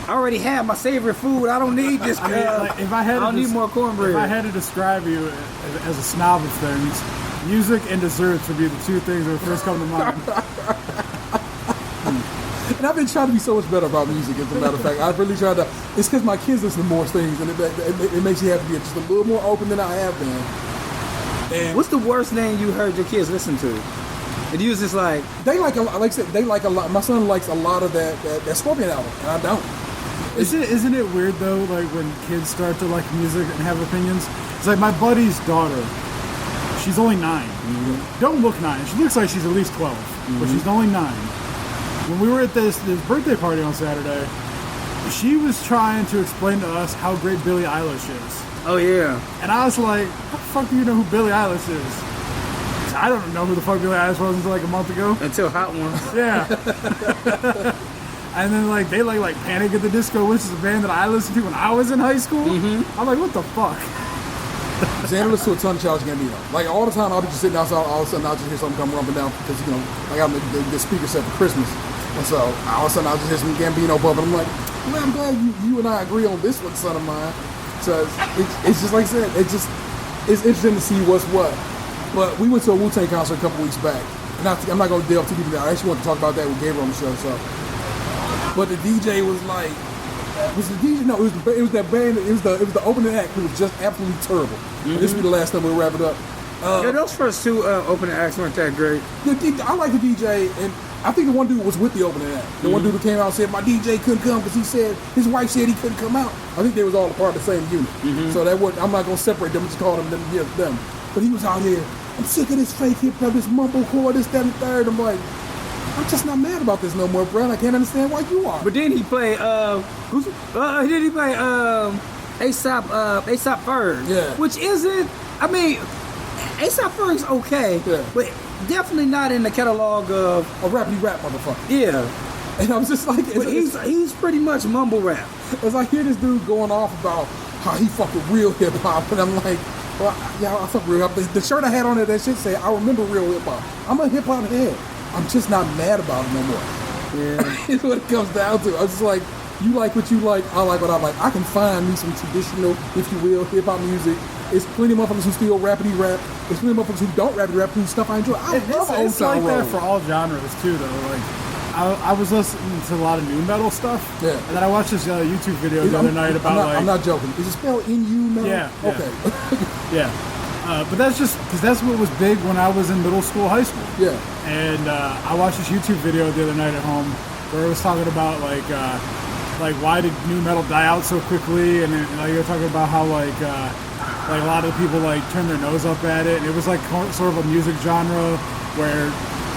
I already have my favorite food. I don't need this. I mean, like, I don't need more cornbread. If I had to describe you as a snob of things, music and desserts would be the two things that would first come to mind. And I've been trying to be so much better about music, as a matter of fact. I've really tried to. It's because my kids listen to more things, and it makes you have to be just a little more open than I have been. And what's the worst thing you heard your kids listen to? And you was just like... They like I said, they like a lot. My son likes a lot of that Scorpion album, and I don't. Isn't it weird, though, like when kids start to like music and have opinions? It's like my buddy's daughter. She's only 9. Don't look 9. She looks like she's at least 12, but she's only 9. When we were at this birthday party on Saturday, she was trying to explain to us how great Billie Eilish is. Oh, yeah. And I was like, how the fuck do you know who Billie Eilish is? I don't know who the fuck Billie Eilish was until like a month ago. Until Hot One. Yeah. And then like they like Panic at the Disco, which is a band that I listened to when I was in high school. I'm like, what the fuck? Xander listens to a ton of Childish Gambino. Like all the time, I'll be just sitting outside. All of a sudden, I'll just hear something come rumbling down because I got the speaker set for Christmas, and so all of a sudden I'll just hear some Gambino bumping. I'm like, man, I'm glad you and I agree on this one, son of mine. So it's just like I said, it's interesting to see what's what. But we went to a Wu-Tang concert a couple weeks back, and I'm not going to delve too deep into that. I actually want to talk about that with Gabriel on the show. So, but the DJ was like. Was the DJ? No, it was that band. It was the opening act. It was just absolutely terrible. This will be the last time we'll wrap it up. Yeah, those first two opening acts weren't that great. I like the DJ, and I think the one dude was with the opening act. The one dude who came out and said my DJ couldn't come because he said his wife said he couldn't come out. I think they was all a part of the same unit. So that wasn't. I'm not gonna separate them. Just call them them. But he was out here. I'm sick of this fake hip hop, this mumblecore, this, that, and the third. I'm like. I'm just not mad about this no more, bro. I can't understand why you are. But then he played A$AP Ferg. Yeah. Which isn't, I mean, A$AP Ferg's okay, but definitely not in the catalog of a rappity rap motherfucker. Yeah. And I'm just like, but he's pretty much mumble rap. As I hear this dude going off about how he fuck with real hip hop, and I'm like, well, yeah, I fuck real hip hop. The shirt I had on it, that shit say, I remember real hip hop. I'm a hip hop head. I'm just not mad about it no more. Yeah. It's what it comes down to. I was just like, you like what you like, I like what I like. I can find me some traditional, if you will, hip hop music. There's plenty of motherfuckers who still rappity rap. There's plenty of motherfuckers who don't rappity rap who stuff I enjoy. I love old It's like sound that road. for all genres too, though. Like, I was listening to a lot of new metal stuff. Yeah. And then I watched this YouTube video the other night about I'm not joking. Is it spelled N-U metal? Yeah. Okay. Yeah. But that's just because that's what was big when I was in middle school, high school. Yeah. And I watched this YouTube video the other night at home where it was talking about like why did new metal die out so quickly, and then, you were talking about how like a lot of people like turned their nose up at it. And it was like sort of a music genre where,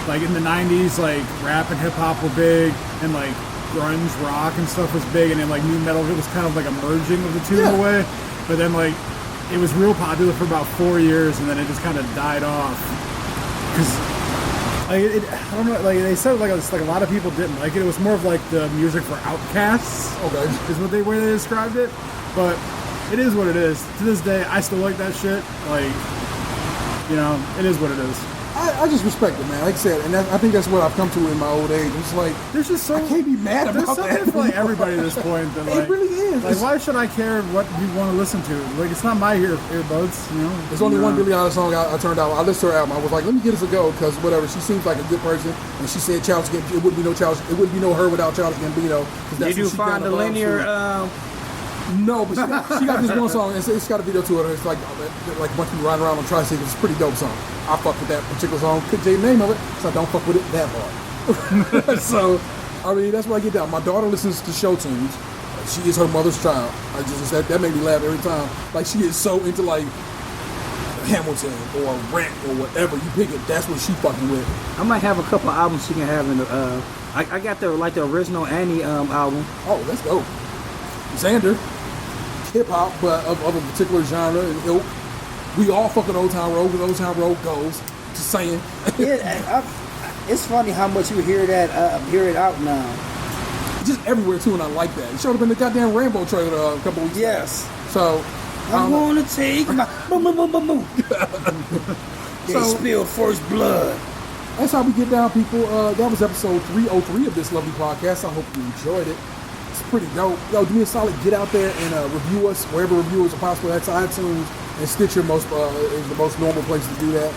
like in the '90s, like rap and hip hop were big, and like grunge rock and stuff was big, and then like new metal, it was kind of like a merging of the two in a way. But then like it was real popular for about 4 years, and then it just kind of died off. Because like I don't know, like they said, like it's like a lot of people didn't like it. It was more of like the music for outcasts. Okay, is what they way they described it. But it is what it is. To this day, I still like that shit. Like, you know, it is what it is. I just respect it, man. Like I said, and I think that's what I've come to in my old age. It's like, there's just so, I can't be mad about that. There's something for like everybody at this point. That, like, it really is. Like, why should I care what you want to listen to? Like, it's not my earbuds, you know? There's only one Billie Eilish song I turned out. I listened to her album. I was like, let me give this a go, because whatever. She seems like a good person. And she said Childish Gambino, it wouldn't be no Childish, it wouldn't be no her without Childish Gambino. Did you find the linear... No, but she got this one song, and it's got a video to it. It's like a bunch of people riding around on tricycles. It's a pretty dope song. I fuck with that particular song. Couldn't tell you the name of it, so I don't fuck with it that hard. So, I mean, that's what I get down. My daughter listens to show tunes. She is her mother's child. That made me laugh every time. Like, she is so into like Hamilton or Rent or whatever you pick it. That's what she fucking with. I might have a couple albums she can have in the. I got the original Annie album. Oh, that's dope. Xander. Hip hop, but of a particular genre and ilk. We all fucking Old Town Road, because Old Town Road goes. Just saying. It's funny how much you hear it out now. Just everywhere too, and I like that. It showed up in the goddamn Rambo trailer a couple weeks back. So I'm gonna take my boom boom boom boom boom. They spilled first blood. That's how we get down, people. That was episode 303 of this lovely podcast. I hope you enjoyed it. It's pretty dope. Yo, do me a solid, get out there and review us wherever reviewers are possible. That's iTunes and Stitcher is the most normal place to do that.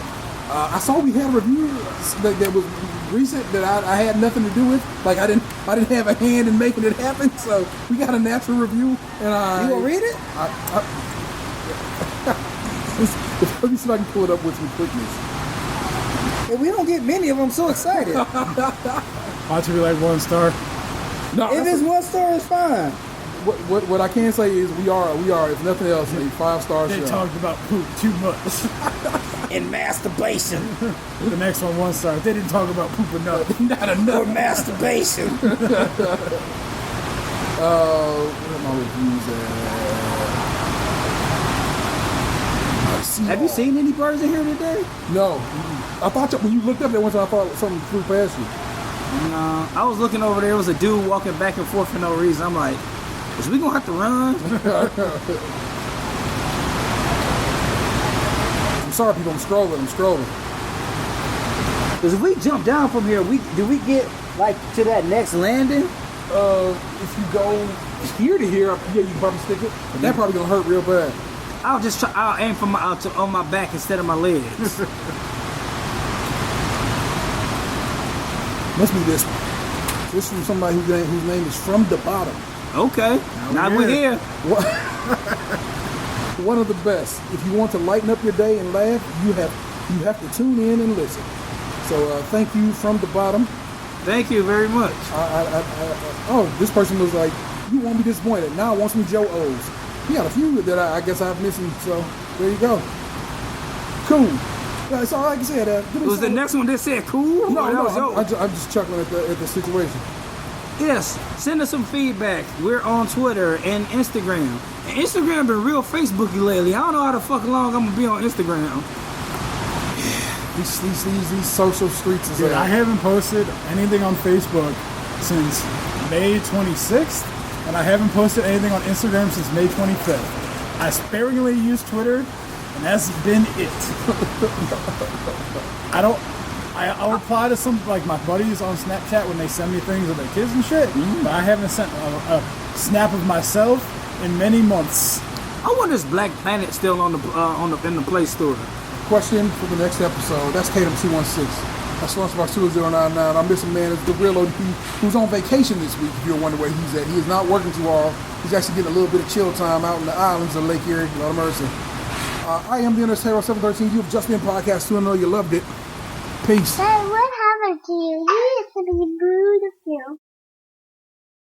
I saw we had a review that was recent that I had nothing to do with. Like I didn't have a hand in making it happen. So we got a natural review, and you gonna read it? Let me see if I can pull it up with some quickness. Well, we don't get many of them. I'm so excited. Ought to be like 1 star. No, if it's 1 star, it's fine. What I can say is we are if nothing else, a 5-star show. They talked about poop too much. And masturbation. The next 1 star. They didn't talk about poop enough. Not enough. Or masturbation. What are my reviews at? Have you seen any birds in here today? No. I thought when you looked up there once, I thought something flew past you. No, I was looking over there. Was a dude walking back and forth for no reason. I'm like, is we gonna have to run? I'm sorry, people. I'm scrolling. Because if we jump down from here, do we get like to that next landing? If you go here to here, yeah, you can probably stick it. But that probably gonna hurt real bad. I'll aim for on my back instead of my legs. Must be this one. This is from somebody whose name is From the Bottom. Okay. Now we're here. One of the best. If you want to lighten up your day and laugh, you have to tune in and listen. So thank you, From the Bottom. Thank you very much. This person was like, you won't be disappointed. Now I want some Joe O's. He got a few that I guess I've missing. So there you go. Cool. Yeah, so like I said, was the next one that said cool? No, I'm just chuckling at the situation. Yes, send us some feedback. We're on Twitter and Instagram. And Instagram been real Facebooky lately. I don't know how the fuck long I'm gonna be on Instagram. These social streets is. Dude, I haven't posted anything on Facebook since May 26th, and I haven't posted anything on Instagram since May 25th. I sparingly use Twitter. And that's been it. I'll reply to some, like my buddies on Snapchat when they send me things of their kids and shit, but I haven't sent a snap of myself in many months. I wonder if Black Planet still in the Play Store. Question for the next episode. That's Tatum 216. That's Lunchbox 2099. I'm missing man. It's the real ODP who's on vacation this week. If you're wondering where he's at, he is not working too hard. He's actually getting a little bit of chill time out in the islands of Lake Erie. Lord of mercy. I am the Undertale 713. You've just been podcast 2 and know you loved it. Peace. Hey, what happened to you? You used to be beautiful.